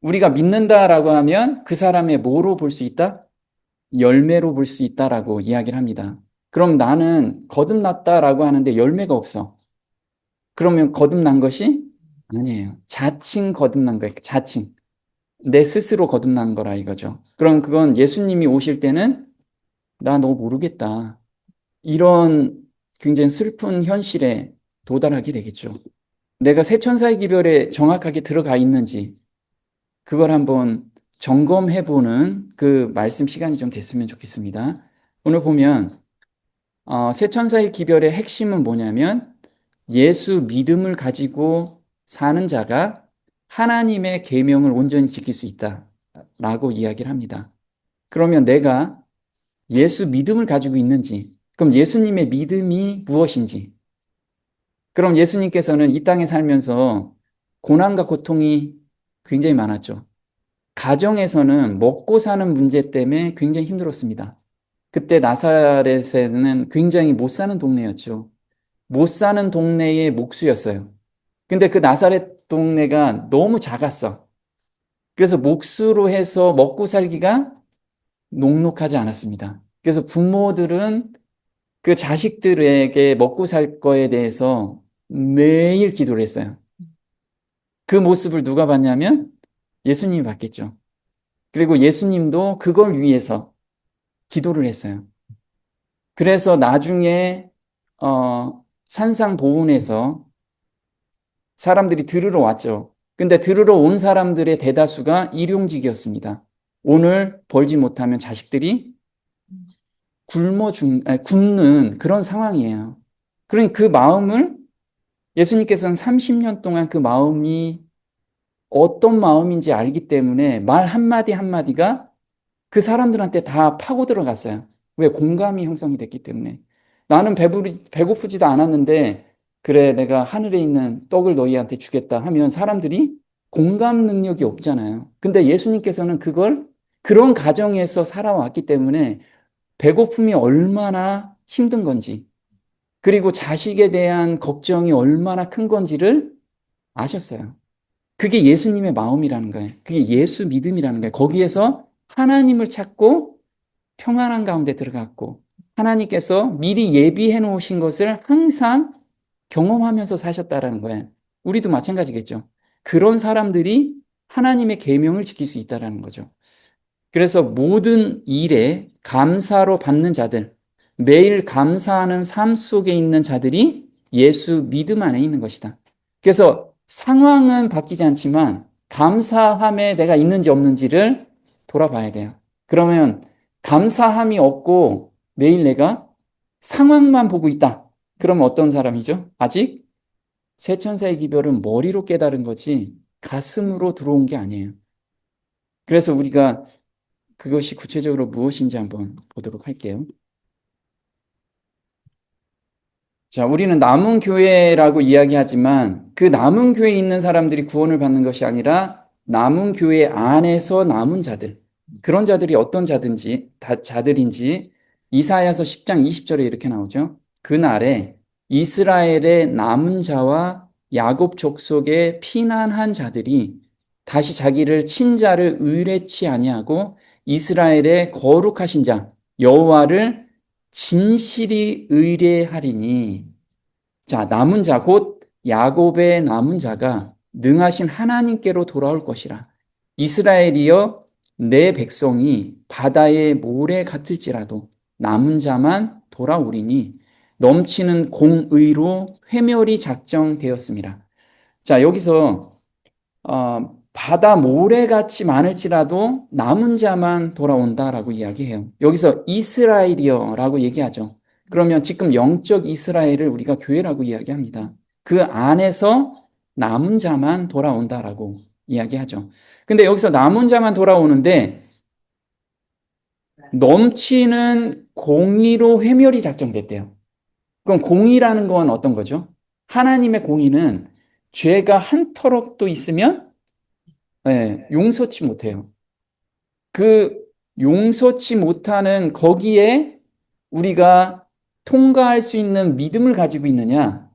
우리가 믿는다라고 하면 그 사람의 뭐로 볼 수 있다? 열매로 볼 수 있다라고 이야기를 합니다. 그럼 나는 거듭났다라고 하는데 열매가 없어. 그러면 거듭난 것이 아니에요. 자칭 거듭난 거예요. 자칭. 내 스스로 거듭난 거라 이거죠. 그럼 그건 예수님이 오실 때는 나 너 모르겠다. 이런 굉장히 슬픈 현실에 도달하게 되겠죠. 내가 새 천사의 기별에 정확하게 들어가 있는지 그걸 한번 점검해 보는 그 말씀 시간이 좀 됐으면 좋겠습니다. 오늘 보면 새 천사의 기별의 핵심은 뭐냐면 예수 믿음을 가지고 사는 자가 하나님의 계명을 온전히 지킬 수 있다라고 이야기를 합니다. 그러면 내가 예수 믿음을 가지고 있는지, 그럼 예수님의 믿음이 무엇인지, 그럼 예수님께서는 이 땅에 살면서 고난과 고통이 굉장히 많았죠. 가정에서는 먹고 사는 문제 때문에 굉장히 힘들었습니다. 그때 나사렛에는 굉장히 못 사는 동네였죠. 못 사는 동네의 목수였어요. 근데 그 나사렛 동네가 너무 작았어. 그래서 목수로 해서 먹고 살기가 녹록하지 않았습니다. 그래서 부모들은 그 자식들에게 먹고 살 거에 대해서 매일 기도를 했어요. 그 모습을 누가 봤냐면 예수님이 봤겠죠. 그리고 예수님도 그걸 위해서 기도를 했어요. 그래서 나중에 산상보훈에서 사람들이 들으러 왔죠. 근데 들으러 온 사람들의 대다수가 일용직이었습니다. 오늘 벌지 못하면 자식들이 굶는 그런 상황이에요. 그러니 그 마음을 예수님께서는 30년 동안 그 마음이 어떤 마음인지 알기 때문에 말 한마디 한마디가 그 사람들한테 다 파고 들어갔어요. 왜? 공감이 형성이 됐기 때문에. 나는 배고프지도 않았는데, 그래, 내가 하늘에 있는 떡을 너희한테 주겠다 하면 사람들이 공감 능력이 없잖아요. 근데 예수님께서는 그걸 그런 가정에서 살아왔기 때문에 배고픔이 얼마나 힘든 건지, 그리고 자식에 대한 걱정이 얼마나 큰 건지를 아셨어요. 그게 예수님의 마음이라는 거예요. 그게 예수 믿음이라는 거예요. 거기에서 하나님을 찾고 평안한 가운데 들어갔고, 하나님께서 미리 예비해 놓으신 것을 항상 경험하면서 사셨다라는 거예요. 우리도 마찬가지겠죠. 그런 사람들이 하나님의 계명을 지킬 수 있다라는 거죠. 그래서 모든 일에 감사로 받는 자들, 매일 감사하는 삶 속에 있는 자들이 예수 믿음 안에 있는 것이다. 그래서 상황은 바뀌지 않지만 감사함에 내가 있는지 없는지를 돌아봐야 돼요. 그러면 감사함이 없고 매일 내가 상황만 보고 있다. 그러면 어떤 사람이죠? 아직 새천사의 기별은 머리로 깨달은 거지 가슴으로 들어온 게 아니에요. 그래서 우리가 그것이 구체적으로 무엇인지 한번 보도록 할게요. 자, 우리는 남은 교회라고 이야기하지만 그 남은 교회에 있는 사람들이 구원을 받는 것이 아니라 남은 교회 안에서 남은 자들, 그런 자들이 어떤 자들인지 이사야서 10장 20절에 이렇게 나오죠. 그날에 이스라엘의 남은 자와 야곱 족속의 피난한 자들이 다시 자기를 친자를 의뢰치 아니하고 이스라엘의 거룩하신 자 여호와를 진실이 의뢰하리니. 자, 남은 자 곧 야곱의 남은 자가 능하신 하나님께로 돌아올 것이라. 이스라엘이여 내 백성이 바다의 모래 같을지라도 남은 자만 돌아오리니 넘치는 공의로 회멸이 작정되었습니다. 자, 여기서 바다 모래같이 많을지라도 남은 자만 돌아온다라고 이야기해요. 여기서 이스라엘이여라고 얘기하죠. 그러면 지금 영적 이스라엘을 우리가 교회라고 이야기합니다. 그 안에서 남은 자만 돌아온다라고 이야기하죠. 근데 여기서 남은 자만 돌아오는데 넘치는 공의로 회멸이 작정됐대요. 그럼 공의라는 건 어떤 거죠? 하나님의 공의는 죄가 한 터럭도 있으면 용서치 못해요. 그 용서치 못하는 거기에 우리가 통과할 수 있는 믿음을 가지고 있느냐,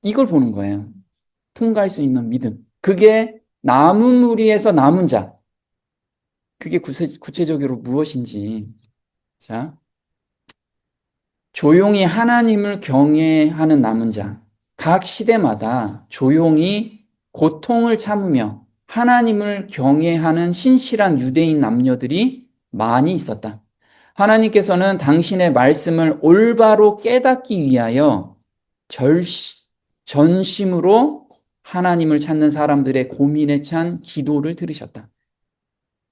이걸 보는 거예요. 통과할 수 있는 믿음. 그게 남은 무리에서 남은 자. 그게 구체적으로 무엇인지. 자, 조용히 하나님을 경외하는 남은 자. 각 시대마다 조용히 고통을 참으며 하나님을 경외하는 신실한 유대인 남녀들이 많이 있었다. 하나님께서는 당신의 말씀을 올바로 깨닫기 위하여 전심으로 하나님을 찾는 사람들의 고민에 찬 기도를 들으셨다.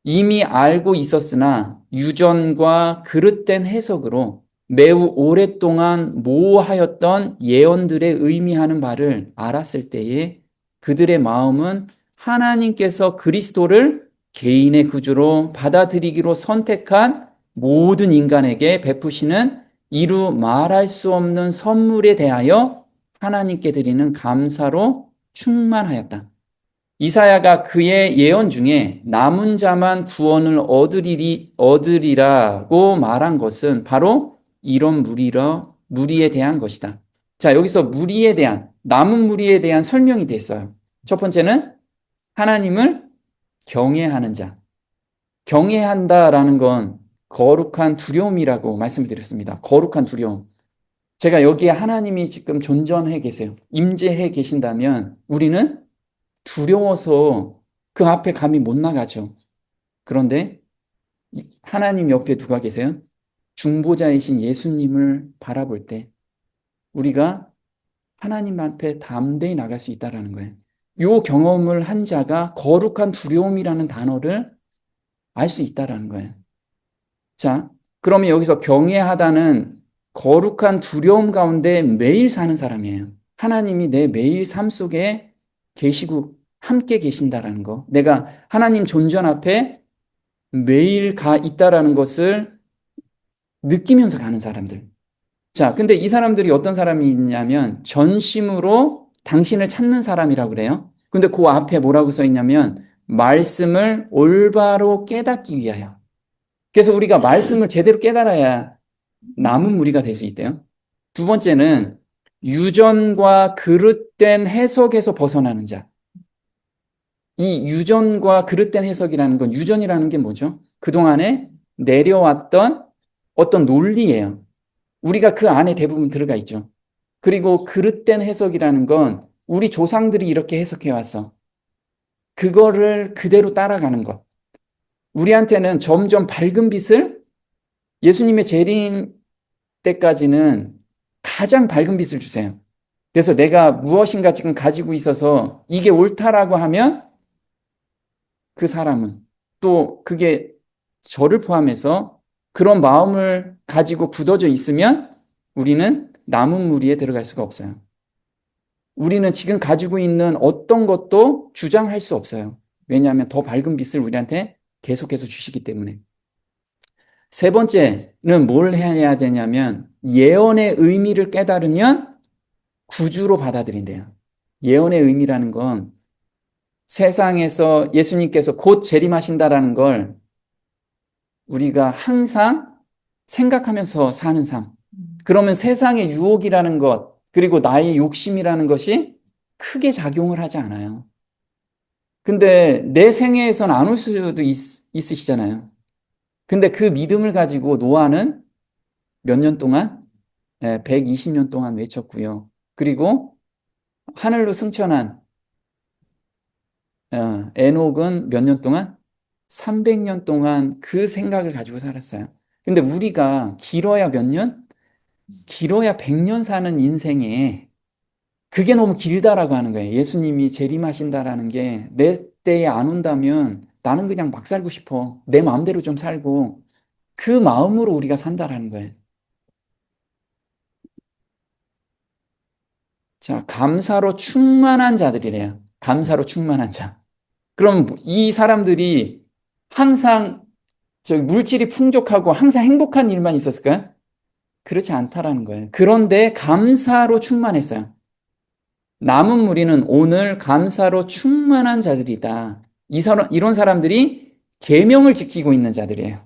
이미 알고 있었으나 유전과 그릇된 해석으로 매우 오랫동안 모호하였던 예언들의 의미하는 바를 알았을 때에 그들의 마음은 하나님께서 그리스도를 개인의 구주로 받아들이기로 선택한 모든 인간에게 베푸시는 이루 말할 수 없는 선물에 대하여 하나님께 드리는 감사로 충만하였다. 이사야가 그의 예언 중에 남은 자만 구원을 얻으리라고 말한 것은 바로 이런 무리에 대한 것이다. 자, 여기서 남은 무리에 대한 설명이 됐어요. 첫 번째는 하나님을 경외하는 자. 경외한다라는 건 거룩한 두려움이라고 말씀을 드렸습니다. 거룩한 두려움. 제가 여기에 하나님이 지금 존전해 계세요. 임재해 계신다면 우리는 두려워서 그 앞에 감히 못 나가죠. 그런데 하나님 옆에 누가 계세요? 중보자이신 예수님을 바라볼 때 우리가 하나님 앞에 담대히 나갈 수 있다는 거예요. 이 경험을 한 자가 거룩한 두려움이라는 단어를 알 수 있다는 거예요. 자, 그러면 여기서 경외하다는 거룩한 두려움 가운데 매일 사는 사람이에요. 하나님이 내 매일 삶 속에 계시고 함께 계신다라는 거. 내가 하나님 존전 앞에 매일 가 있다라는 것을 느끼면서 가는 사람들. 자, 근데 이 사람들이 어떤 사람이 있냐면 전심으로 당신을 찾는 사람이라고 그래요. 근데 그 앞에 뭐라고 써 있냐면 말씀을 올바로 깨닫기 위하여. 그래서 우리가 말씀을 제대로 깨달아야 남은 무리가 될 수 있대요. 두 번째는 유전과 그릇된 해석에서 벗어나는 자. 이 유전과 그릇된 해석이라는 건 유전이라는 게 뭐죠? 그동안에 내려왔던 어떤 논리예요. 우리가 그 안에 대부분 들어가 있죠. 그리고 그릇된 해석이라는 건 우리 조상들이 이렇게 해석해 왔어. 그거를 그대로 따라가는 것. 우리한테는 점점 밝은 빛을 예수님의 재림 때까지는 가장 밝은 빛을 주세요. 그래서 내가 무엇인가 지금 가지고 있어서 이게 옳다라고 하면 그 사람은 또 그게 저를 포함해서 그런 마음을 가지고 굳어져 있으면 우리는 남은 무리에 들어갈 수가 없어요. 우리는 지금 가지고 있는 어떤 것도 주장할 수 없어요. 왜냐하면 더 밝은 빛을 우리한테 계속해서 주시기 때문에. 세 번째는 뭘 해야 되냐면 예언의 의미를 깨달으면 구주로 받아들인대요. 예언의 의미라는 건 세상에서 예수님께서 곧 재림하신다라는 걸 우리가 항상 생각하면서 사는 삶. 그러면 세상의 유혹이라는 것, 그리고 나의 욕심이라는 것이 크게 작용을 하지 않아요. 근데 내 생애에선 안 올 수도 있으시잖아요. 근데 그 믿음을 가지고 노아는 몇 년 동안? 120년 동안 외쳤고요. 그리고 하늘로 승천한 에녹은 몇 년 동안? 300년 동안 그 생각을 가지고 살았어요. 근데 우리가 길어야 몇 년? 길어야 100년 사는 인생에 그게 너무 길다라고 하는 거예요. 예수님이 재림하신다라는 게 내 때에 안 온다면 나는 그냥 막 살고 싶어. 내 마음대로 좀 살고 그 마음으로 우리가 산다라는 거예요. 자, 감사로 충만한 자들이래요. 감사로 충만한 자. 그럼 이 사람들이 항상 물질이 풍족하고 항상 행복한 일만 있었을까요? 그렇지 않다라는 거예요. 그런데 감사로 충만했어요. 남은 무리는 오늘 감사로 충만한 자들이다. 이런 사람들이 계명을 지키고 있는 자들이에요.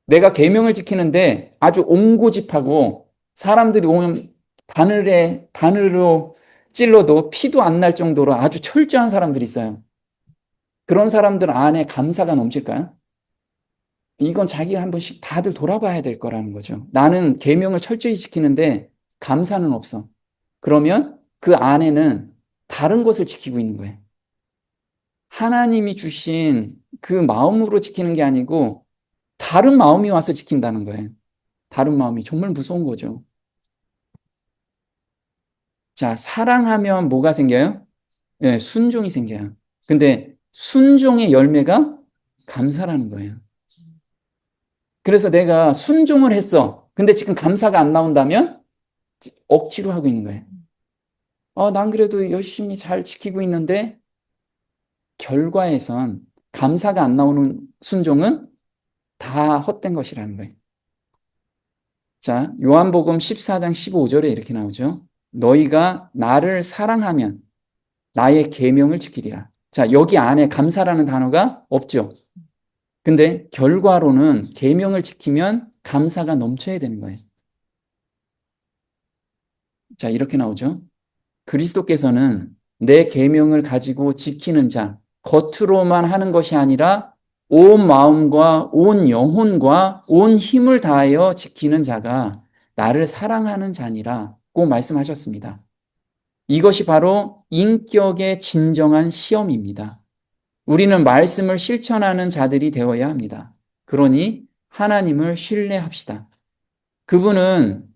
내가 계명을 지키는데 아주 옹고집하고 사람들이 오면 바늘로 찔러도 피도 안 날 정도로 아주 철저한 사람들이 있어요. 그런 사람들 안에 감사가 넘칠까요? 이건 자기가 한 번씩 다들 돌아봐야 될 거라는 거죠. 나는 계명을 철저히 지키는데 감사는 없어. 그러면 그 안에는 다른 것을 지키고 있는 거예요. 하나님이 주신 그 마음으로 지키는 게 아니고 다른 마음이 와서 지킨다는 거예요. 다른 마음이 정말 무서운 거죠. 자, 사랑하면 뭐가 생겨요? 네, 순종이 생겨요. 근데 순종의 열매가 감사라는 거예요. 그래서 내가 순종을 했어. 근데 지금 감사가 안 나온다면 억지로 하고 있는 거예요. 난 그래도 열심히 잘 지키고 있는데 결과에선 감사가 안 나오는 순종은 다 헛된 것이라는 거예요. 자, 요한복음 14장 15절에 이렇게 나오죠. 너희가 나를 사랑하면 나의 계명을 지키리라. 자, 여기 안에 감사라는 단어가 없죠. 근데 결과로는 계명을 지키면 감사가 넘쳐야 되는 거예요. 자, 이렇게 나오죠. 그리스도께서는 내 계명을 가지고 지키는 자, 겉으로만 하는 것이 아니라 온 마음과 온 영혼과 온 힘을 다하여 지키는 자가 나를 사랑하는 자니라고 말씀하셨습니다. 이것이 바로 인격의 진정한 시험입니다. 우리는 말씀을 실천하는 자들이 되어야 합니다. 그러니 하나님을 신뢰합시다. 그분은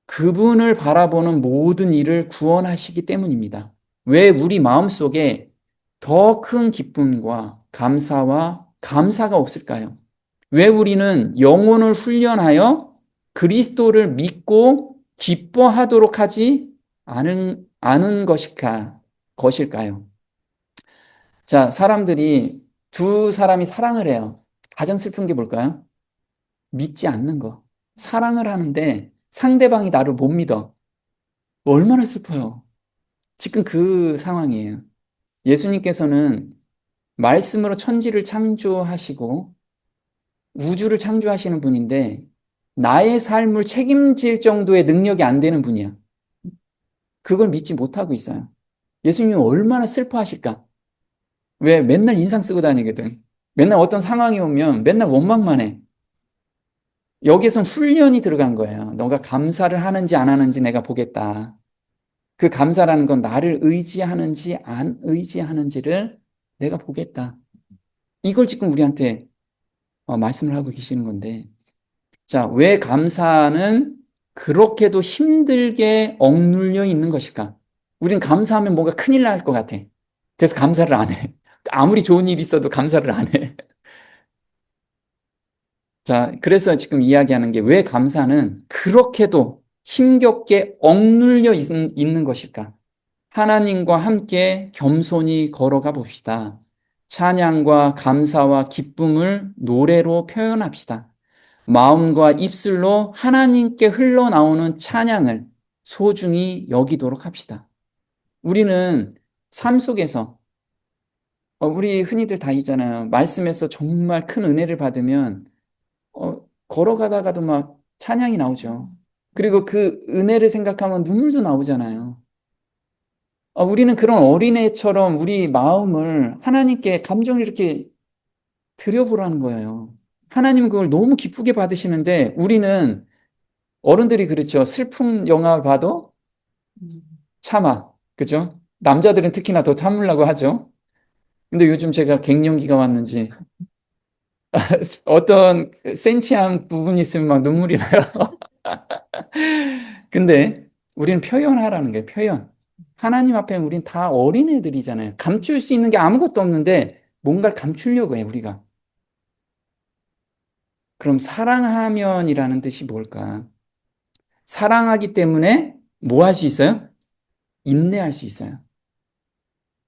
그분을 바라보는 모든 일을 구원하시기 때문입니다. 왜 우리 마음속에 더 큰 기쁨과 감사와 감사가 없을까요? 왜 우리는 영혼을 훈련하여 그리스도를 믿고 기뻐하도록 하지 않은 것일까요? 자, 사람들이 두 사람이 사랑을 해요. 가장 슬픈 게 뭘까요? 믿지 않는 거. 사랑을 하는데 상대방이 나를 못 믿어. 얼마나 슬퍼요. 지금 그 상황이에요. 예수님께서는 말씀으로 천지를 창조하시고 우주를 창조하시는 분인데 나의 삶을 책임질 정도의 능력이 안 되는 분이야. 그걸 믿지 못하고 있어요. 예수님이 얼마나 슬퍼하실까? 왜 맨날 인상 쓰고 다니거든. 맨날 어떤 상황이 오면 맨날 원망만 해. 여기선 훈련이 들어간 거예요. 너가 감사를 하는지 안 하는지 내가 보겠다. 그 감사라는 건 나를 의지하는지 안 의지하는지를 내가 보겠다. 이걸 지금 우리한테 말씀을 하고 계시는 건데. 자, 왜 감사는 그렇게도 힘들게 억눌려 있는 것일까? 우린 감사하면 뭔가 큰일 날 것 같아. 그래서 감사를 안 해. 아무리 좋은 일이 있어도 감사를 안 해. 자, 그래서 지금 이야기하는 게 왜 감사는 그렇게도 힘겹게 억눌려 있는 것일까? 하나님과 함께 겸손히 걸어가 봅시다. 찬양과 감사와 기쁨을 노래로 표현합시다. 마음과 입술로 하나님께 흘러나오는 찬양을 소중히 여기도록 합시다. 우리는 삶 속에서 우리 흔히들 다 있잖아요. 말씀에서 정말 큰 은혜를 받으면 걸어가다가도 막 찬양이 나오죠. 그리고 그 은혜를 생각하면 눈물도 나오잖아요. 우리는 그런 어린애처럼 우리 마음을 하나님께 감정을 이렇게 드려보라는 거예요. 하나님은 그걸 너무 기쁘게 받으시는데 우리는 어른들이 그렇죠. 슬픈 영화를 봐도 참아. 그죠? 남자들은 특히나 더 참으려고 하죠. 근데 요즘 제가 갱년기가 왔는지 어떤 센치한 부분이 있으면 막 눈물이 나요. 근데 우리는 표현하라는 거예요. 표현. 하나님 앞에 우린 다 어린애들이잖아요. 감출 수 있는 게 아무것도 없는데 뭔가를 감추려고 해, 우리가. 그럼 사랑하면이라는 뜻이 뭘까? 사랑하기 때문에 뭐 할 수 있어요? 인내할 수 있어요.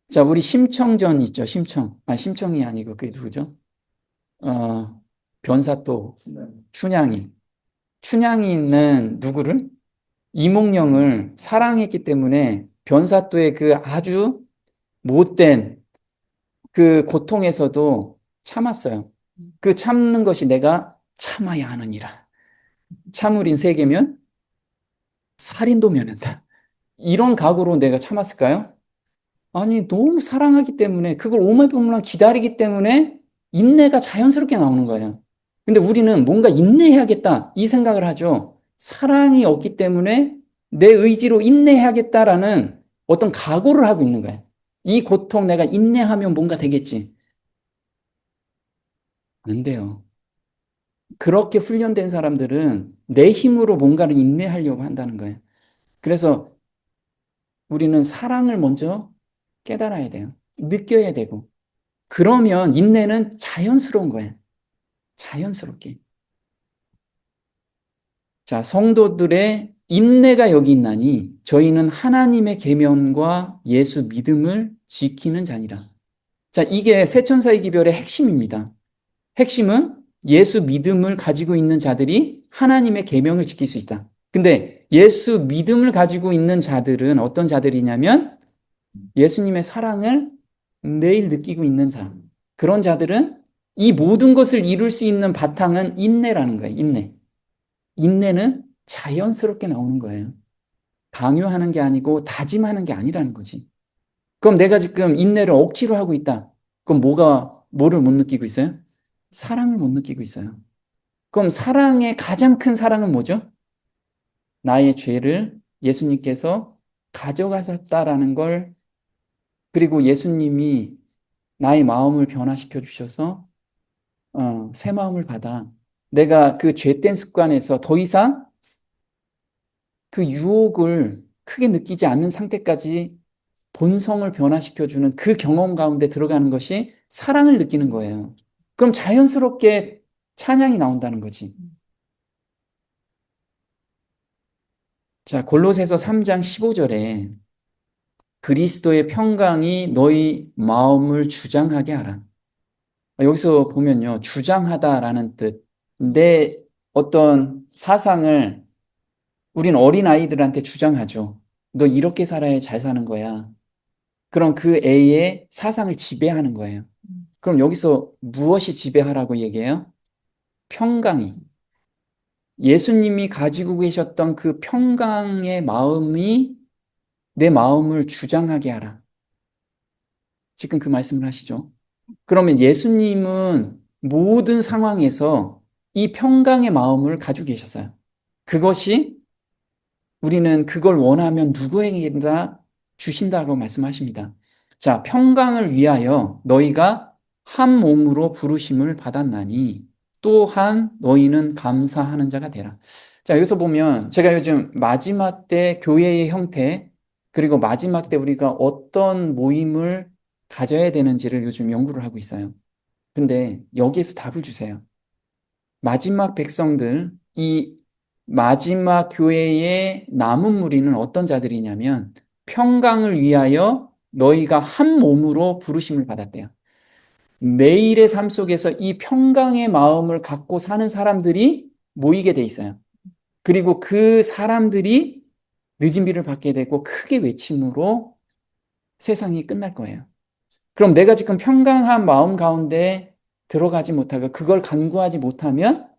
자, 우리 심청전 있죠, 심청. 심청이 아니고 그게 누구죠? 변사또, 춘향이. 춘향이는 누구를? 이몽룡을 사랑했기 때문에 변사또의 그 아주 못된 그 고통에서도 참았어요. 그 참는 것이 내가 참아야 하느니라. 참을인 세계면 살인도 면한다. 이런 각오로 내가 참았을까요? 아니, 너무 사랑하기 때문에, 그걸 오물오물 기다리기 때문에 인내가 자연스럽게 나오는 거예요. 근데 우리는 뭔가 인내해야겠다, 이 생각을 하죠. 사랑이 없기 때문에 내 의지로 인내해야겠다라는 어떤 각오를 하고 있는 거예요. 이 고통 내가 인내하면 뭔가 되겠지. 안 돼요. 그렇게 훈련된 사람들은 내 힘으로 뭔가를 인내하려고 한다는 거예요. 그래서 우리는 사랑을 먼저 깨달아야 돼요. 느껴야 되고. 그러면 인내는 자연스러운 거예요. 자연스럽게. 자, 성도들의 인내가 여기 있나니 저희는 하나님의 계명과 예수 믿음을 지키는 자니라. 자, 이게 세천사의 기별의 핵심입니다. 핵심은 예수 믿음을 가지고 있는 자들이 하나님의 계명을 지킬 수 있다. 근데 예수 믿음을 가지고 있는 자들은 어떤 자들이냐면 예수님의 사랑을 매일 느끼고 있는 자. 그런 자들은 이 모든 것을 이룰 수 있는 바탕은 인내라는 거예요. 인내. 인내는 자연스럽게 나오는 거예요. 강요하는 게 아니고 다짐하는 게 아니라는 거지. 그럼 내가 지금 인내를 억지로 하고 있다. 그럼 뭐를 못 느끼고 있어요? 사랑을 못 느끼고 있어요. 그럼 사랑의 가장 큰 사랑은 뭐죠? 나의 죄를 예수님께서 가져가셨다라는 걸, 그리고 예수님이 나의 마음을 변화시켜 주셔서 새 마음을 받아. 내가 그 죄된 습관에서 더 이상 그 유혹을 크게 느끼지 않는 상태까지 본성을 변화시켜 주는 그 경험 가운데 들어가는 것이 사랑을 느끼는 거예요. 그럼 자연스럽게 찬양이 나온다는 거지. 자, 골로새서 3장 15절에 그리스도의 평강이 너희 마음을 주장하게 하라. 여기서 보면요, 주장하다라는 뜻. 내 어떤 사상을 우린 어린 아이들한테 주장하죠. 너 이렇게 살아야 잘 사는 거야. 그럼 그 애의 사상을 지배하는 거예요. 그럼 여기서 무엇이 지배하라고 얘기해요? 평강이. 예수님이 가지고 계셨던 그 평강의 마음이 내 마음을 주장하게 하라. 지금 그 말씀을 하시죠. 그러면 예수님은 모든 상황에서 이 평강의 마음을 가지고 계셨어요. 그것이 우리는 그걸 원하면 누구에게나 주신다고 말씀하십니다. 자, 평강을 위하여 너희가 한 몸으로 부르심을 받았나니 또한 너희는 감사하는 자가 되라. 자, 여기서 보면 제가 요즘 마지막 때 교회의 형태, 그리고 마지막 때 우리가 어떤 모임을 가져야 되는지를 요즘 연구를 하고 있어요. 근데 여기에서 답을 주세요. 마지막 백성들, 이 마지막 교회의 남은 무리는 어떤 자들이냐면 평강을 위하여 너희가 한 몸으로 부르심을 받았대요. 매일의 삶 속에서 이 평강의 마음을 갖고 사는 사람들이 모이게 돼 있어요. 그리고 그 사람들이 늦은 비를 받게 되고 크게 외침으로 세상이 끝날 거예요. 그럼 내가 지금 평강한 마음 가운데 들어가지 못하고 그걸 간구하지 못하면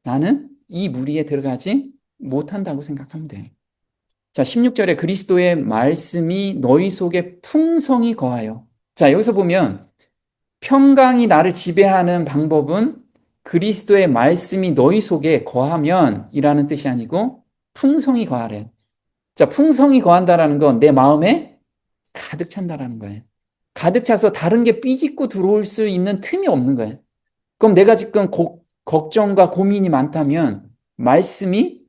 나는 이 무리에 들어가지 못한다고 생각하면 돼. 자, 16절에 그리스도의 말씀이 너희 속에 풍성히 거하여. 자, 여기서 보면 평강이 나를 지배하는 방법은 그리스도의 말씀이 너희 속에 거하면 이라는 뜻이 아니고 풍성히 거하래. 자, 풍성히 거한다라는 건 내 마음에 가득 찬다라는 거예요. 가득 차서 다른 게 삐짓고 들어올 수 있는 틈이 없는 거예요. 그럼 내가 지금 걱정과 고민이 많다면 말씀이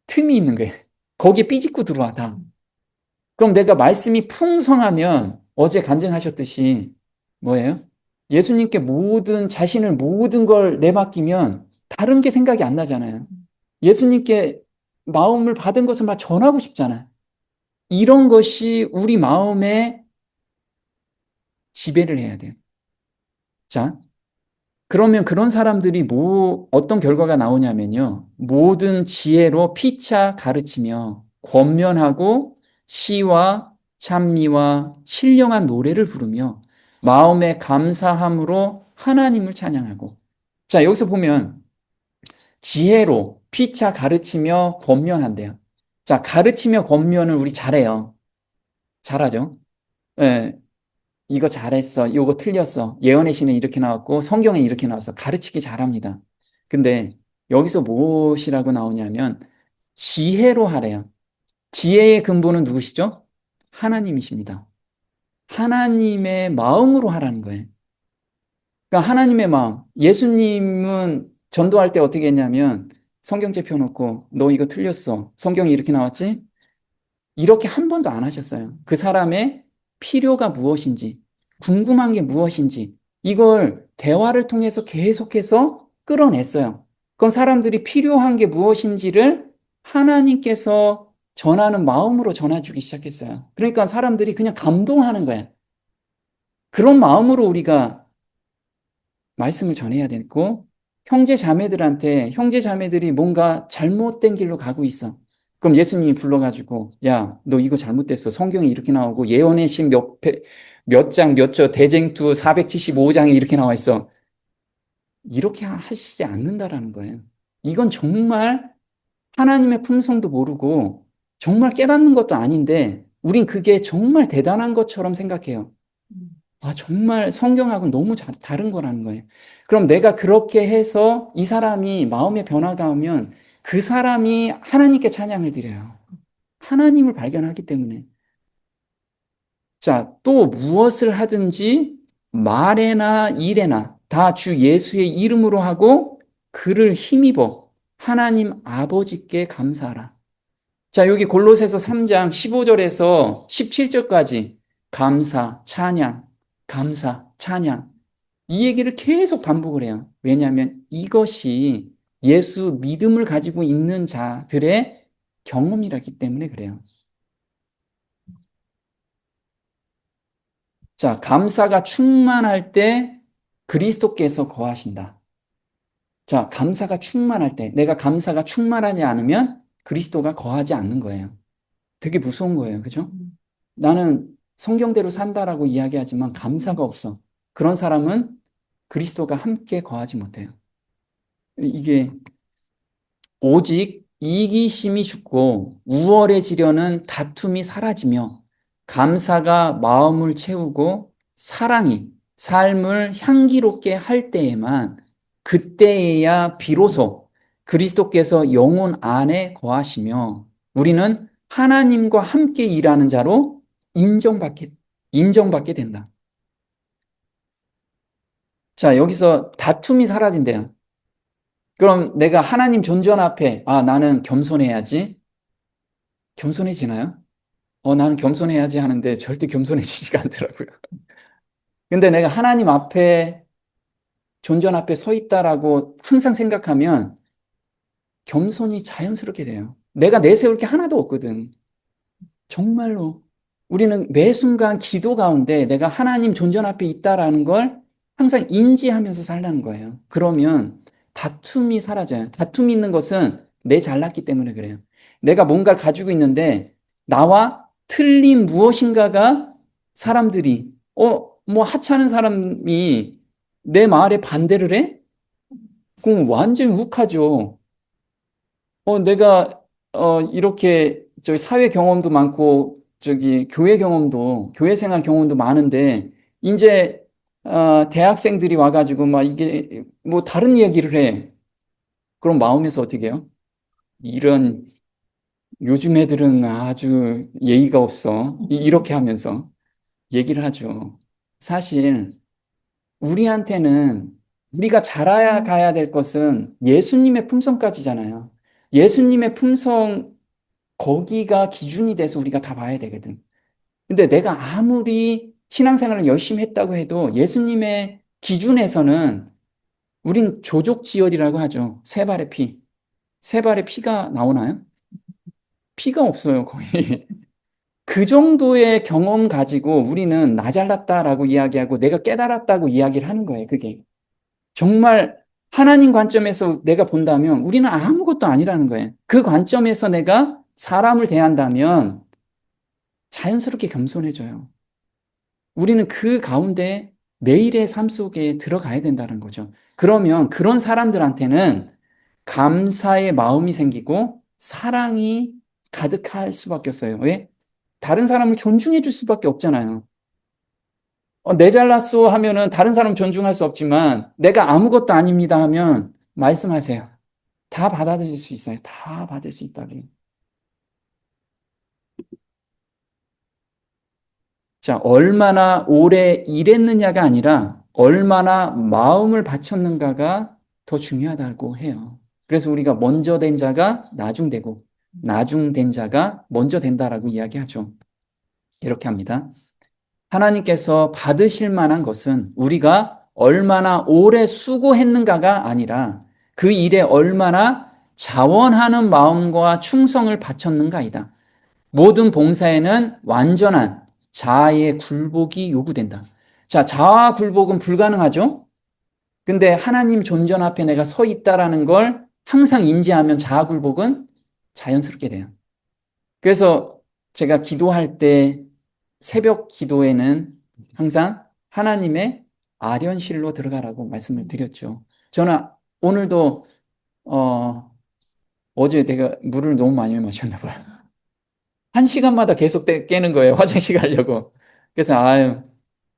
틈이 있는 거예요. 거기에 삐짓고 들어와 다. 그럼 내가 말씀이 풍성하면 어제 간증하셨듯이 뭐예요? 예수님께 자신을 모든 걸 내맡기면 다른 게 생각이 안 나잖아요. 예수님께 마음을 받은 것을 막 전하고 싶잖아요. 이런 것이 우리 마음에 지배를 해야 돼요. 자, 그러면 그런 사람들이 어떤 결과가 나오냐면요. 모든 지혜로 피차 가르치며 권면하고 시와 찬미와 신령한 노래를 부르며 마음의 감사함으로 하나님을 찬양하고. 자, 여기서 보면 지혜로 피차 가르치며 권면한대요. 자, 가르치며 권면을 우리 잘해요. 잘하죠? 예, 이거 잘했어. 이거 틀렸어. 예언의 시는 이렇게 나왔고 성경에 이렇게 나왔어. 가르치기 잘합니다. 근데 여기서 무엇이라고 나오냐면 지혜로 하래요. 지혜의 근본은 누구시죠? 하나님이십니다. 하나님의 마음으로 하라는 거예요. 그러니까 하나님의 마음. 예수님은 전도할 때 어떻게 했냐면 성경책 펴놓고 너 이거 틀렸어. 성경이 이렇게 나왔지? 이렇게 한 번도 안 하셨어요. 그 사람의 필요가 무엇인지, 궁금한 게 무엇인지, 이걸 대화를 통해서 계속해서 끌어냈어요. 그럼 사람들이 필요한 게 무엇인지를 하나님께서 전하는 마음으로 전해주기 시작했어요. 그러니까 사람들이 그냥 감동하는 거예요. 그런 마음으로 우리가 말씀을 전해야 되고, 형제 자매들한테 형제 자매들이 뭔가 잘못된 길로 가고 있어. 그럼 예수님이 불러가지고, 야, 너 이거 잘못됐어. 성경에 이렇게 나오고, 예언의 신 몇 장, 몇 절, 대쟁투 475장에 이렇게 나와 있어. 이렇게 하시지 않는다라는 거예요. 이건 정말 하나님의 품성도 모르고, 정말 깨닫는 것도 아닌데, 우린 그게 정말 대단한 것처럼 생각해요. 아, 정말 성경하고는 너무 다른 거라는 거예요. 그럼 내가 그렇게 해서 이 사람이 마음의 변화가 오면 그 사람이 하나님께 찬양을 드려요. 하나님을 발견하기 때문에. 자, 또 무엇을 하든지 말에나 일에나 다 주 예수의 이름으로 하고 그를 힘입어 하나님 아버지께 감사하라. 자, 여기 골로새서 3장 15절에서 17절까지 감사, 찬양, 감사, 찬양. 이 얘기를 계속 반복을 해요. 왜냐하면 이것이 예수 믿음을 가지고 있는 자들의 경험이라기 때문에 그래요. 자, 감사가 충만할 때 그리스도께서 거하신다. 자, 감사가 충만할 때, 내가 감사가 충만하지 않으면 그리스도가 거하지 않는 거예요. 되게 무서운 거예요. 그죠? 나는 성경대로 산다라고 이야기하지만 감사가 없어. 그런 사람은 그리스도가 함께 거하지 못해요. 이게 오직 이기심이 죽고 우월해지려는 다툼이 사라지며 감사가 마음을 채우고 사랑이 삶을 향기롭게 할 때에만 그때에야 비로소 그리스도께서 영혼 안에 거하시며 우리는 하나님과 함께 일하는 자로 인정받게 된다. 자, 여기서 다툼이 사라진대요. 그럼 내가 하나님 존전 앞에, 아, 나는 겸손해야지. 겸손해지나요? 나는 겸손해야지 하는데 절대 겸손해지지가 않더라고요. 근데 내가 하나님 앞에, 존전 앞에 서 있다라고 항상 생각하면 겸손이 자연스럽게 돼요. 내가 내세울 게 하나도 없거든. 정말로. 우리는 매 순간 기도 가운데 내가 하나님 존전 앞에 있다라는 걸 항상 인지하면서 살라는 거예요. 그러면 다툼이 사라져요. 다툼이 있는 것은 내 잘났기 때문에 그래요. 내가 뭔가를 가지고 있는데 나와 틀린 무엇인가가 사람들이, 뭐 하찮은 사람이 내 말에 반대를 해? 그럼 완전 욱하죠. 내가 이렇게 저기 사회 경험도 많고 저기 교회 경험도 교회 생활 경험도 많은데 이제 대학생들이 와가지고 막 이게 뭐 다른 얘기를 해. 그럼 마음에서 어떻게 해요? 이런 요즘 애들은 아주 예의가 없어. 이렇게 하면서 얘기를 하죠. 사실 우리한테는 우리가 자라가야 될 것은 예수님의 품성까지잖아요. 예수님의 품성 거기가 기준이 돼서 우리가 다 봐야 되거든. 근데 내가 아무리 신앙생활을 열심히 했다고 해도 예수님의 기준에서는 우린 조족지혈이라고 하죠. 세 발의 피. 세 발의 피가 나오나요? 피가 없어요, 거의. 그 정도의 경험 가지고 우리는 나 잘났다라고 이야기하고 내가 깨달았다고 이야기를 하는 거예요, 그게. 정말 하나님 관점에서 내가 본다면 우리는 아무것도 아니라는 거예요. 그 관점에서 내가 사람을 대한다면 자연스럽게 겸손해져요. 우리는 그 가운데 매일의 삶 속에 들어가야 된다는 거죠. 그러면 그런 사람들한테는 감사의 마음이 생기고 사랑이 가득할 수밖에 없어요. 왜? 다른 사람을 존중해 줄 수밖에 없잖아요. 내 잘났소 하면은 다른 사람 존중할 수 없지만 내가 아무것도 아닙니다 하면 말씀하세요. 다 받아들일 수 있어요. 다 받을 수 있다고. 자, 얼마나 오래 일했느냐가 아니라 얼마나 마음을 바쳤는가가 더 중요하다고 해요. 그래서 우리가 먼저 된 자가 나중 되고 나중 된 자가 먼저 된다라고 이야기하죠. 이렇게 합니다. 하나님께서 받으실 만한 것은 우리가 얼마나 오래 수고했는가가 아니라 그 일에 얼마나 자원하는 마음과 충성을 바쳤는가이다. 모든 봉사에는 완전한 자아의 굴복이 요구된다. 자, 자아 굴복은 불가능하죠? 근데 하나님 존전 앞에 내가 서 있다라는 걸 항상 인지하면 자아 굴복은 자연스럽게 돼요. 그래서 제가 기도할 때 새벽 기도에는 항상 하나님의 아련실로 들어가라고 말씀을 드렸죠. 저는 오늘도 어제 내가 물을 너무 많이 마셨나 봐요. 한 시간마다 계속 깨는 거예요. 화장실 가려고. 그래서 아유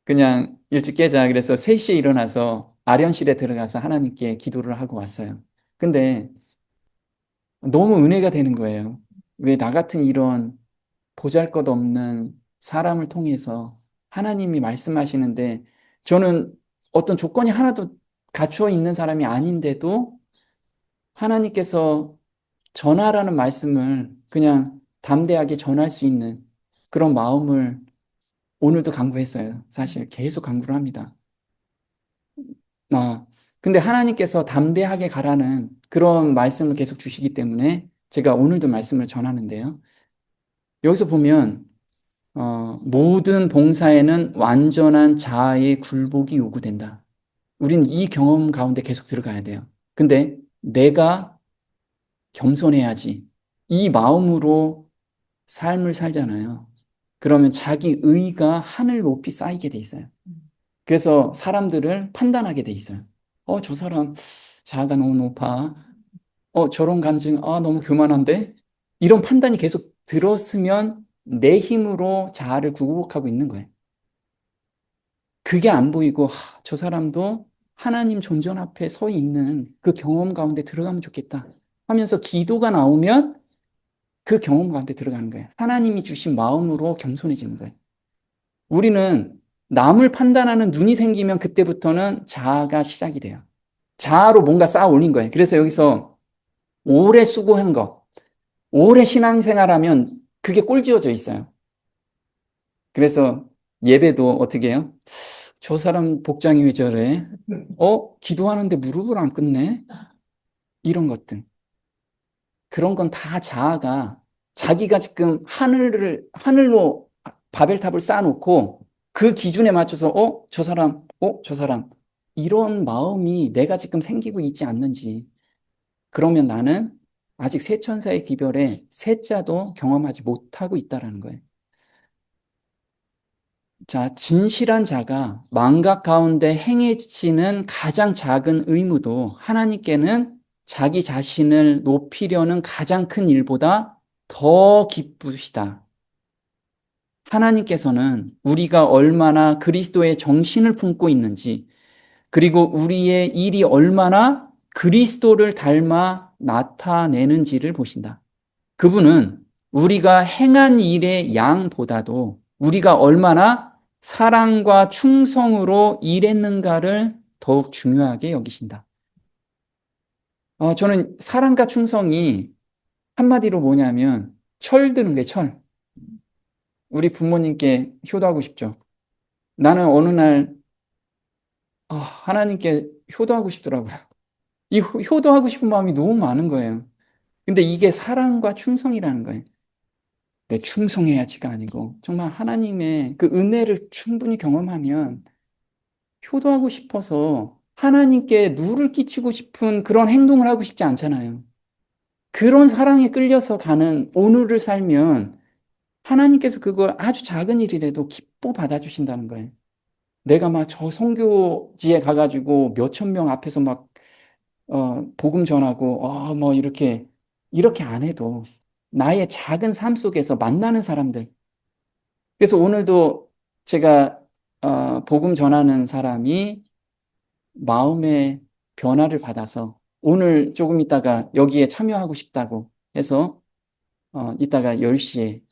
그냥 일찍 깨자. 그래서 3시에 일어나서 아련실에 들어가서 하나님께 기도를 하고 왔어요. 근데 너무 은혜가 되는 거예요. 왜 나 같은 이런 보잘것없는 사람을 통해서 하나님이 말씀하시는데 저는 어떤 조건이 하나도 갖추어 있는 사람이 아닌데도 하나님께서 전하라는 말씀을 그냥 담대하게 전할 수 있는 그런 마음을 오늘도 강구했어요. 사실 계속 강구를 합니다. 아, 근데 하나님께서 담대하게 가라는 그런 말씀을 계속 주시기 때문에 제가 오늘도 말씀을 전하는데요. 여기서 보면 모든 봉사에는 완전한 자아의 굴복이 요구된다. 우리는 이 경험 가운데 계속 들어가야 돼요. 근데 내가 겸손해야지. 이 마음으로 삶을 살잖아요. 그러면 자기 의가 하늘 높이 쌓이게 돼 있어요. 그래서 사람들을 판단하게 돼 있어요. 저 사람 자아가 너무 높아. 저런 감정, 너무 교만한데? 이런 판단이 계속 들었으면 내 힘으로 자아를 굴복하고 있는 거예요. 그게 안 보이고, 저 사람도 하나님 존전 앞에 서 있는 그 경험 가운데 들어가면 좋겠다 하면서 기도가 나오면 그 경험 가운데 들어가는 거예요. 하나님이 주신 마음으로 겸손해지는 거예요. 우리는 남을 판단하는 눈이 생기면 그때부터는 자아가 시작이 돼요. 자아로 뭔가 쌓아 올린 거예요. 그래서 여기서 오래 수고한 거, 오래 신앙생활하면 그게 꼴지어져 있어요. 그래서 예배도 어떻게 해요? 저 사람 복장이 왜 저래? 기도하는데 무릎을 안 꿇네? 이런 것들. 그런 건 다 자아가 자기가 지금 하늘로 바벨탑을 쌓아놓고 그 기준에 맞춰서, 저 사람. 이런 마음이 내가 지금 생기고 있지 않는지. 그러면 나는 아직 새 천사의 기별에 새자도 경험하지 못하고 있다라는 거예요. 자, 진실한 자가 망각 가운데 행해지는 가장 작은 의무도 하나님께는 자기 자신을 높이려는 가장 큰 일보다 더 기쁘시다. 하나님께서는 우리가 얼마나 그리스도의 정신을 품고 있는지, 그리고 우리의 일이 얼마나 그리스도를 닮아 나타내는지를 보신다. 그분은 우리가 행한 일의 양보다도 우리가 얼마나 사랑과 충성으로 일했는가를 더욱 중요하게 여기신다. 저는 사랑과 충성이 한마디로 뭐냐면 철 드는 게 철. 우리 부모님께 효도하고 싶죠. 나는 어느 날 하나님께 효도하고 싶더라고요. 이 효도하고 싶은 마음이 너무 많은 거예요. 근데 이게 사랑과 충성이라는 거예요. 내 충성해야지가 아니고 정말 하나님의 그 은혜를 충분히 경험하면 효도하고 싶어서 하나님께 누를 끼치고 싶은 그런 행동을 하고 싶지 않잖아요. 그런 사랑에 끌려서 가는 오늘을 살면 하나님께서 그걸 아주 작은 일이라도 기뻐 받아주신다는 거예요. 내가 막 저 선교지에 가가지고 몇천 명 앞에서 막 복음 전하고 뭐 이렇게 안 해도 나의 작은 삶 속에서 만나는 사람들. 그래서 오늘도 제가 복음 전하는 사람이 마음의 변화를 받아서 오늘 조금 있다가 여기에 참여하고 싶다고 해서 이따가 10시에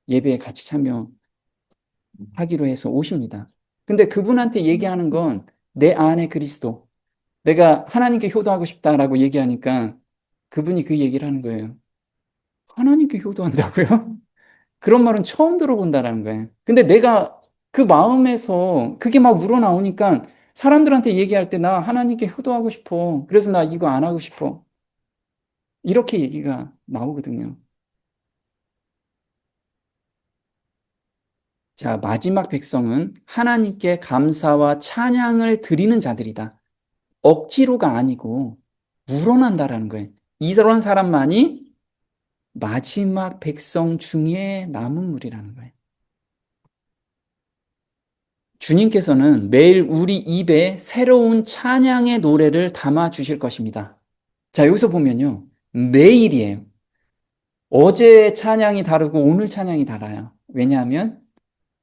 예배에 같이 참여하기로 해서 오십니다. 근데 그분한테 얘기하는 건 내 안에 그리스도, 내가 하나님께 효도하고 싶다라고 얘기하니까 그분이 그 얘기를 하는 거예요. 하나님께 효도한다고요? 그런 말은 처음 들어본다라는 거예요. 근데 내가 그 마음에서 그게 막 우러나오니까 사람들한테 얘기할 때 나 하나님께 효도하고 싶어. 그래서 나 이거 안 하고 싶어. 이렇게 얘기가 나오거든요. 자, 마지막 백성은 하나님께 감사와 찬양을 드리는 자들이다. 억지로가 아니고 우러난다라는 거예요. 이런 사람만이 마지막 백성 중에 남은 무리라는 거예요. 주님께서는 매일 우리 입에 새로운 찬양의 노래를 담아 주실 것입니다. 자, 여기서 보면요. 매일이에요. 어제 찬양이 다르고 오늘 찬양이 달라요. 왜냐하면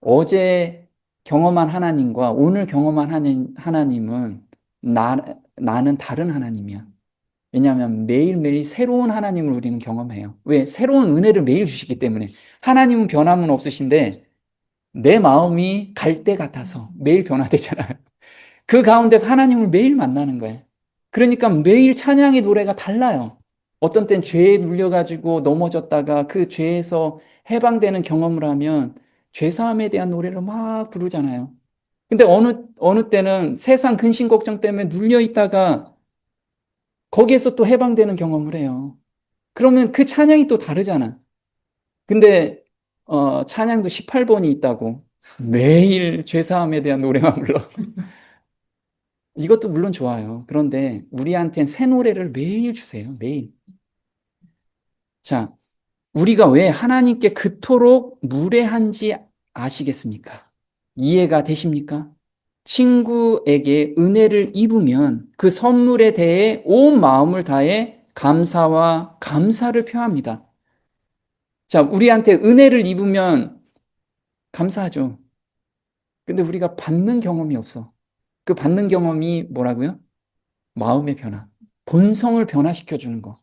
어제 경험한 하나님과 오늘 경험한 하나님은 나는 다른 하나님이야. 왜냐하면 매일매일 새로운 하나님을 우리는 경험해요. 왜? 새로운 은혜를 매일 주시기 때문에. 하나님은 변함은 없으신데 내 마음이 갈대 같아서 매일 변화되잖아요. 그 가운데서 하나님을 매일 만나는 거예요. 그러니까 매일 찬양의 노래가 달라요. 어떤 땐 죄에 눌려가지고 넘어졌다가 그 죄에서 해방되는 경험을 하면 죄사함에 대한 노래를 막 부르잖아요. 근데 어느 때는 세상 근심 걱정 때문에 눌려 있다가 거기에서 또 해방되는 경험을 해요. 그러면 그 찬양이 또 다르잖아. 근데 찬양도 18번이 있다고 매일 죄사함에 대한 노래만 불러. 이것도 물론 좋아요. 그런데 우리한테는 새 노래를 매일 주세요. 매일. 자, 우리가 왜 하나님께 그토록 무례한지 아시겠습니까? 이해가 되십니까? 친구에게 은혜를 입으면 그 선물에 대해 온 마음을 다해 감사와 감사를 표합니다. 자, 우리한테 은혜를 입으면 감사하죠. 근데 우리가 받는 경험이 없어. 그 받는 경험이 뭐라고요? 마음의 변화. 본성을 변화시켜 주는 거.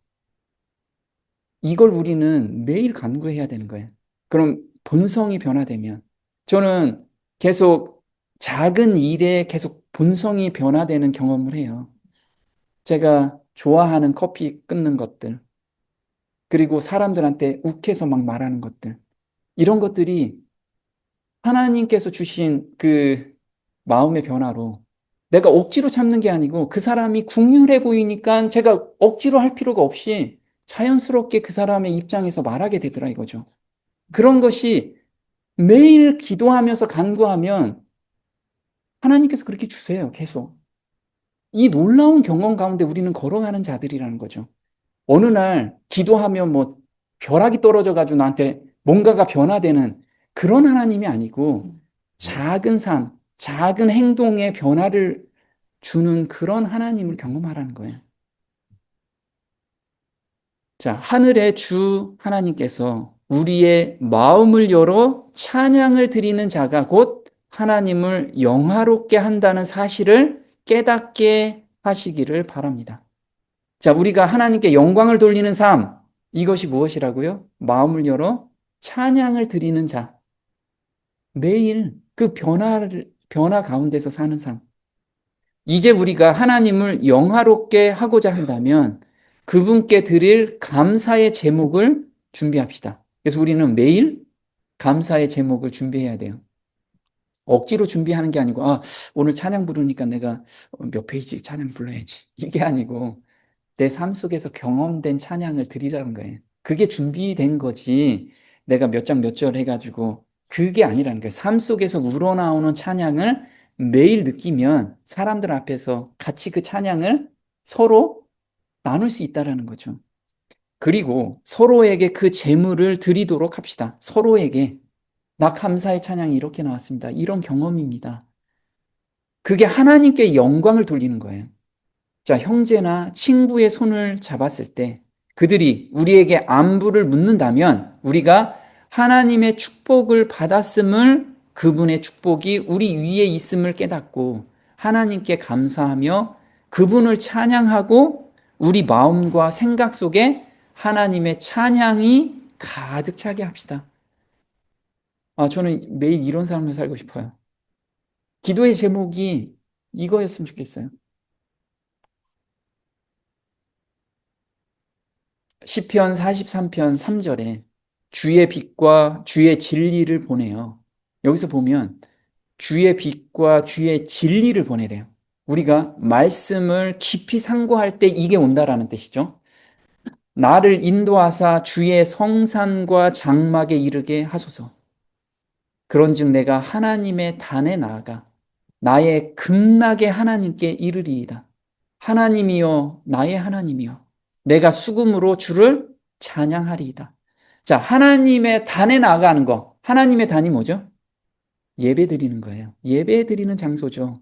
이걸 우리는 매일 간구해야 되는 거예요. 그럼 본성이 변화되면 저는 계속 작은 일에 계속 본성이 변화되는 경험을 해요. 제가 좋아하는 커피 끊는 것들, 그리고 사람들한테 욱해서 막 말하는 것들, 이런 것들이 하나님께서 주신 그 마음의 변화로 내가 억지로 참는 게 아니고 그 사람이 국률해 보이니까 제가 억지로 할 필요가 없이 자연스럽게 그 사람의 입장에서 말하게 되더라 이거죠. 그런 것이 매일 기도하면서 간구하면 하나님께서 그렇게 주세요. 계속. 이 놀라운 경험 가운데 우리는 걸어가는 자들이라는 거죠. 어느 날 기도하면 뭐 벼락이 떨어져 가지고 나한테 뭔가가 변화되는 그런 하나님이 아니고 작은 삶, 작은 행동에 변화를 주는 그런 하나님을 경험하라는 거예요. 자, 하늘의 주 하나님께서 우리의 마음을 열어 찬양을 드리는 자가 곧 하나님을 영화롭게 한다는 사실을 깨닫게 하시기를 바랍니다. 자, 우리가 하나님께 영광을 돌리는 삶, 이것이 무엇이라고요? 마음을 열어 찬양을 드리는 자. 매일 그 변화 가운데서 사는 삶. 이제 우리가 하나님을 영화롭게 하고자 한다면 그분께 드릴 감사의 제목을 준비합시다. 그래서 우리는 매일 감사의 제목을 준비해야 돼요. 억지로 준비하는 게 아니고, 오늘 찬양 부르니까 내가 몇 페이지 찬양 불러야지. 이게 아니고, 내 삶 속에서 경험된 찬양을 드리라는 거예요. 그게 준비된 거지. 내가 몇 장 몇 절 해가지고, 그게 아니라는 거예요. 삶 속에서 우러나오는 찬양을 매일 느끼면 사람들 앞에서 같이 그 찬양을 서로 나눌 수 있다라는 거죠. 그리고 서로에게 그 재물을 드리도록 합시다. 서로에게. 나 감사의 찬양이 이렇게 나왔습니다. 이런 경험입니다. 그게 하나님께 영광을 돌리는 거예요. 자, 형제나 친구의 손을 잡았을 때 그들이 우리에게 안부를 묻는다면 우리가 하나님의 축복을 받았음을 그분의 축복이 우리 위에 있음을 깨닫고 하나님께 감사하며 그분을 찬양하고 우리 마음과 생각 속에 하나님의 찬양이 가득 차게 합시다. 저는 매일 이런 삶을 살고 싶어요. 기도의 제목이 이거였으면 좋겠어요. 시편 43편 3절에 주의 빛과 주의 진리를 보내요. 여기서 보면 주의 빛과 주의 진리를 보내래요. 우리가 말씀을 깊이 상고할 때 이게 온다라는 뜻이죠. 나를 인도하사 주의 성산과 장막에 이르게 하소서. 그런즉 내가 하나님의 단에 나아가 나의 극락의 하나님께 이르리이다. 하나님이여 나의 하나님이여 내가 수금으로 주를 찬양하리이다. 자, 하나님의 단에 나아가는 거. 하나님의 단이 뭐죠? 예배 드리는 거예요. 예배 드리는 장소죠.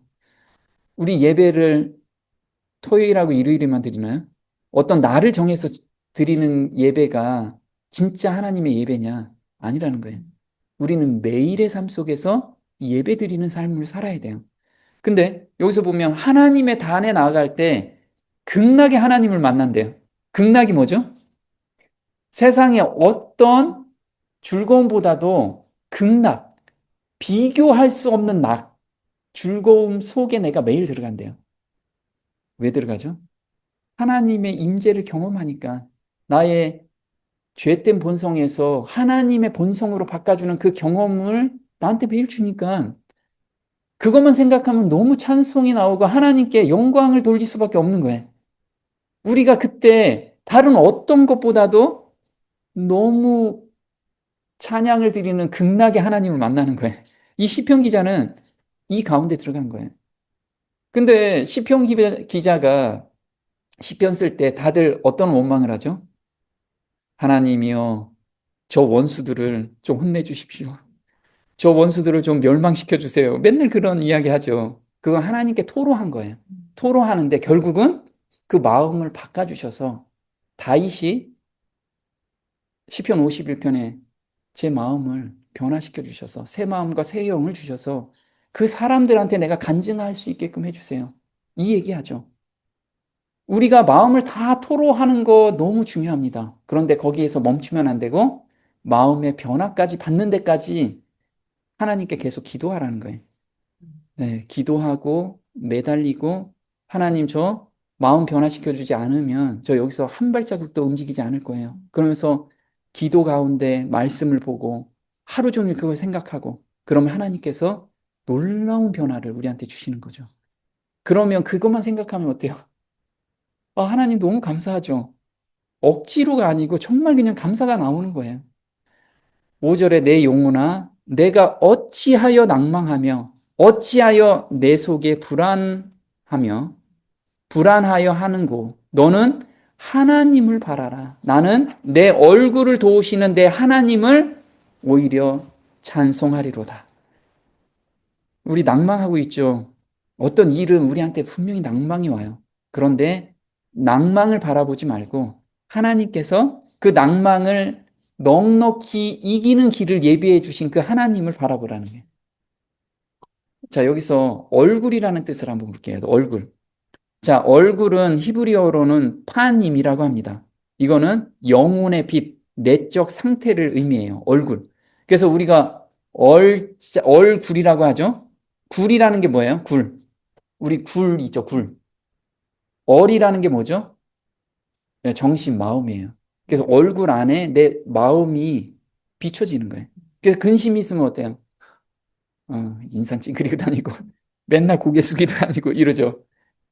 우리 예배를 토요일하고 일요일에만 드리나요? 어떤 날을 정해서 드리는 예배가 진짜 하나님의 예배냐? 아니라는 거예요. 우리는 매일의 삶 속에서 예배 드리는 삶을 살아야 돼요. 근데 여기서 보면 하나님의 단에 나아갈 때 극락의 하나님을 만난대요. 극락이 뭐죠? 세상의 어떤 즐거움보다도 극락, 비교할 수 없는 낙, 즐거움 속에 내가 매일 들어간대요. 왜 들어가죠? 하나님의 임재를 경험하니까 나의 죄된 본성에서 하나님의 본성으로 바꿔주는 그 경험을 나한테 매일 주니까 그것만 생각하면 너무 찬송이 나오고 하나님께 영광을 돌릴 수밖에 없는 거예요. 우리가 그때 다른 어떤 것보다도 너무 찬양을 드리는 극락의 하나님을 만나는 거예요. 이 시편 기자는 이 가운데 들어간 거예요. 근데 시편 기자가 시편 쓸 때 다들 어떤 원망을 하죠? 하나님이여, 저 원수들을 좀 혼내주십시오. 저 원수들을 좀 멸망시켜 주세요. 맨날 그런 이야기 하죠. 그건 하나님께 토로한 거예요. 토로하는데 결국은 그 마음을 바꿔주셔서 다윗이 시편 51편에 제 마음을 변화시켜 주셔서 새 마음과 새 영을 주셔서 그 사람들한테 내가 간증할 수 있게끔 해주세요. 이 얘기하죠. 우리가 마음을 다 토로하는 거 너무 중요합니다. 그런데 거기에서 멈추면 안 되고 마음의 변화까지 받는 데까지 하나님께 계속 기도하라는 거예요. 네, 기도하고 매달리고 하나님 저 마음 변화시켜 주지 않으면 저 여기서 한 발자국도 움직이지 않을 거예요. 그러면서 기도 가운데 말씀을 보고 하루 종일 그걸 생각하고 그러면 하나님께서 놀라운 변화를 우리한테 주시는 거죠. 그러면 그것만 생각하면 어때요? 하나님 너무 감사하죠. 억지로가 아니고 정말 그냥 감사가 나오는 거예요. 5절에 내 영혼아 내가 어찌하여 낭망하며 어찌하여 내 속에 불안하여 하는고 너는 하나님을 바라라. 나는 내 얼굴을 도우시는 내 하나님을 오히려 찬송하리로다. 우리 낭망하고 있죠. 어떤 일은 우리한테 분명히 낭망이 와요. 그런데 낭망을 바라보지 말고 하나님께서 그 낭망을 넉넉히 이기는 길을 예비해 주신 그 하나님을 바라보라는 거예요. 자, 여기서 얼굴이라는 뜻을 한번 볼게요. 얼굴. 자, 얼굴은 히브리어로는 파님이라고 합니다. 이거는 영혼의 빛, 내적 상태를 의미해요. 얼굴. 그래서 우리가 얼굴이라고 하죠. 굴이라는 게 뭐예요? 굴. 우리 굴 있죠, 굴. 얼이라는 게 뭐죠? 네, 정신, 마음이에요. 그래서 얼굴 안에 내 마음이 비춰지는 거예요. 그래서 근심이 있으면 어때요? 인상 찡그리고 다니고, 맨날 고개 숙이고 다니고 이러죠.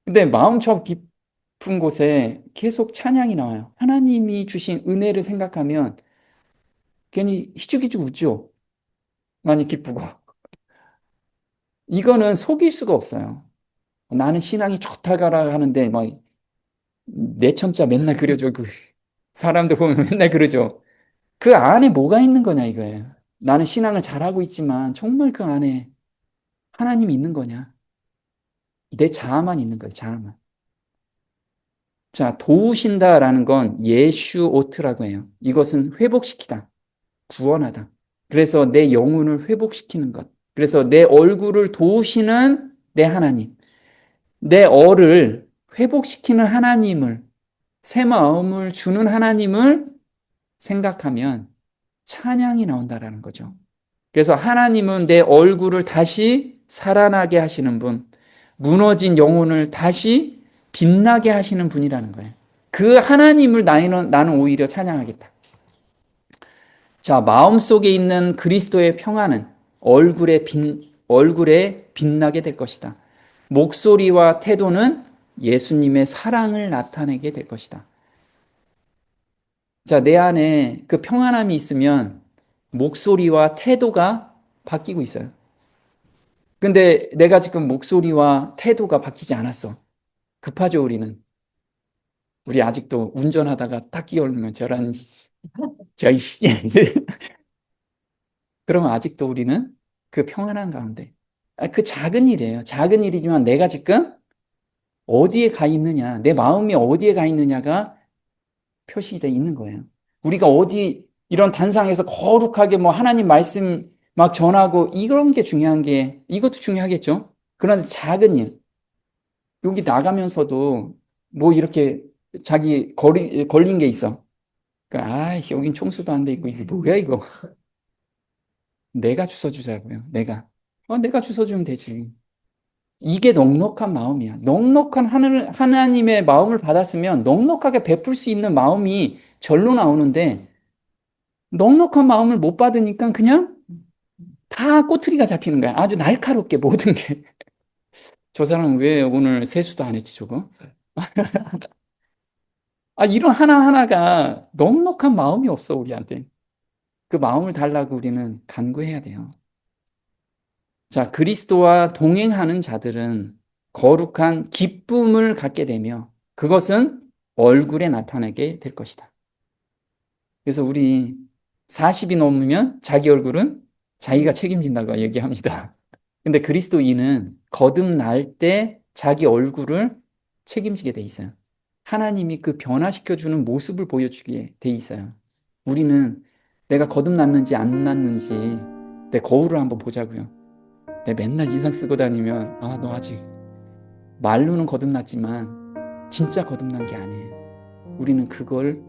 근데 마음 저 깊은 곳에 계속 찬양이 나와요. 하나님이 주신 은혜를 생각하면 괜히 희죽희죽 웃죠. 많이 기쁘고. 이거는 속일 수가 없어요. 나는 신앙이 좋다가라 하는데 막 내천자 맨날 그려줘. 그 사람들 보면 맨날 그러죠. 그 안에 뭐가 있는 거냐 이거예요. 나는 신앙을 잘하고 있지만 정말 그 안에 하나님이 있는 거냐? 내 자아만 있는 거예요. 자아만. 자, 도우신다라는 건 예슈오트라고 해요. 이것은 회복시키다, 구원하다. 그래서 내 영혼을 회복시키는 것. 그래서 내 얼굴을 도우시는 내 하나님, 내 얼을 회복시키는 하나님을, 새 마음을 주는 하나님을 생각하면 찬양이 나온다라는 거죠. 그래서 하나님은 내 얼굴을 다시 살아나게 하시는 분, 무너진 영혼을 다시 빛나게 하시는 분이라는 거예요. 그 하나님을 나는 오히려 찬양하겠다. 자, 마음속에 있는 그리스도의 평안은 얼굴에 빛나게 될 것이다. 목소리와 태도는 예수님의 사랑을 나타내게 될 것이다. 자, 내 안에 그 평안함이 있으면 목소리와 태도가 바뀌고 있어요. 근데 내가 지금 목소리와 태도가 바뀌지 않았어. 급하죠, 우리는. 우리 아직도 운전하다가 딱 끼어오르면 저이, 그러면 아직도 우리는 그 평안한 가운데. 그 작은 일이에요. 작은 일이지만 내가 지금 어디에 가 있느냐, 내 마음이 어디에 가 있느냐가 표시되어 있는 거예요. 우리가 어디 이런 단상에서 거룩하게 뭐 하나님 말씀 막 전하고 이런 게 중요한 게 이것도 중요하겠죠. 그런데 작은 일, 여기 나가면서도 뭐 이렇게 자기 걸린 게 있어. 그러니까 여긴 청소도 안 돼 있고 이게 뭐야 이거. 내가 주워주자고요. 내가 주워주면 되지. 이게 넉넉한 마음이야. 넉넉한 하나님의 마음을 받았으면 넉넉하게 베풀 수 있는 마음이 절로 나오는데 넉넉한 마음을 못 받으니까 그냥 다 꼬투리가 잡히는 거야. 아주 날카롭게 모든 게. 저 사람 왜 오늘 세수도 안 했지, 저거? 이런 하나하나가 넉넉한 마음이 없어, 우리한테. 그 마음을 달라고 우리는 간구해야 돼요. 자, 그리스도와 동행하는 자들은 거룩한 기쁨을 갖게 되며 그것은 얼굴에 나타나게 될 것이다. 그래서 우리 40이 넘으면 자기 얼굴은 자기가 책임진다고 얘기합니다. 근데 그리스도인은 거듭날 때 자기 얼굴을 책임지게 돼 있어요. 하나님이 그 변화시켜주는 모습을 보여주게 돼 있어요. 우리는 내가 거듭났는지 안 났는지 내 거울을 한번 보자고요. 내 맨날 인상 쓰고 다니면 너 아직 말로는 거듭났지만 진짜 거듭난 게 아니에요. 우리는 그걸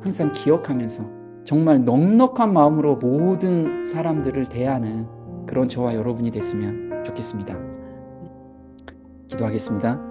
항상 기억하면서 정말 넉넉한 마음으로 모든 사람들을 대하는 그런 저와 여러분이 됐으면 좋겠습니다. 기도하겠습니다.